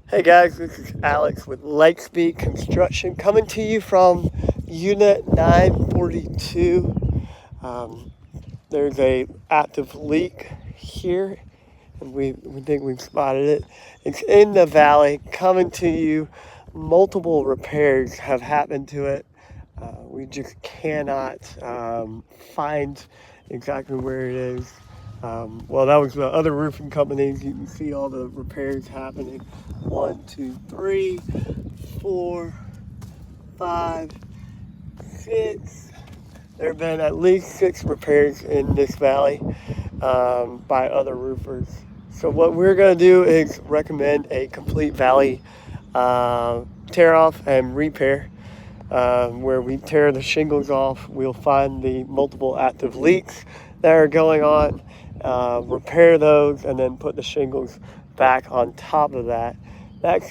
Hey guys, this is Alex with Lightspeed Construction coming to you from Unit 942. There's a active leak here, and we think we've spotted it. It's in the valley, coming to you. Multiple repairs have happened to it. We just cannot find exactly where it is. Well, that was the other roofing companies. You can see all the repairs happening. 1, 2, 3, 4, 5, 6. There have been at least 6 repairs in this valley by other roofers. So what we're going to do is recommend a complete valley tear off and repair. Where we tear the shingles off, we'll find the multiple active leaks that are going on, repair those, and then put the shingles back on top of that. That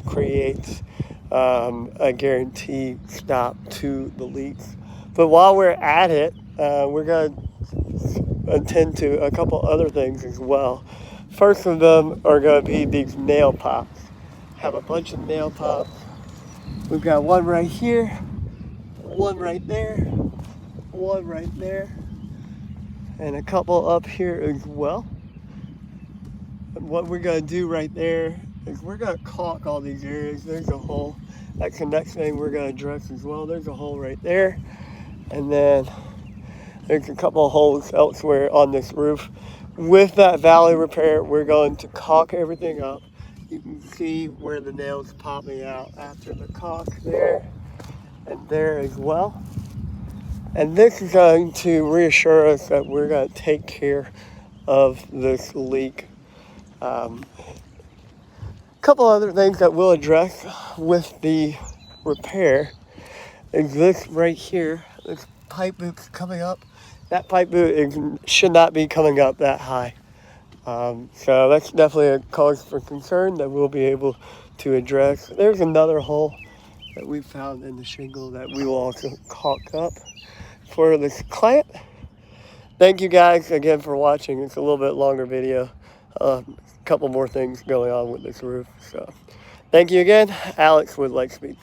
creates a guaranteed stop to the leaks. But while we're at it, we're going to attend to a couple other things as well. First of them are going to be these nail pops. Have a bunch of nail pops. We've got one right here, one right there, one right there, and a couple up here as well. And what we're going to do right there is we're going to caulk all these areas. There's a hole. That's the next thing we're going to address as well. There's a hole right there. And then there's a couple of holes elsewhere on this roof. With that valley repair, we're going to caulk everything up. You can see where the nail's popping out after the caulk there and there as well. And this is going to reassure us that we're going to take care of this leak. A couple other things that we'll address with the repair is this right here. This pipe boot's coming up. That pipe boot should not be coming up that high. So that's definitely a cause for concern that we'll be able to address. There's another hole that we found in the shingle that we will also caulk up for this client. Thank you guys again for watching. It's a little bit longer video. A couple more things going on with this roof. So thank you again. Alex with Lightspeed.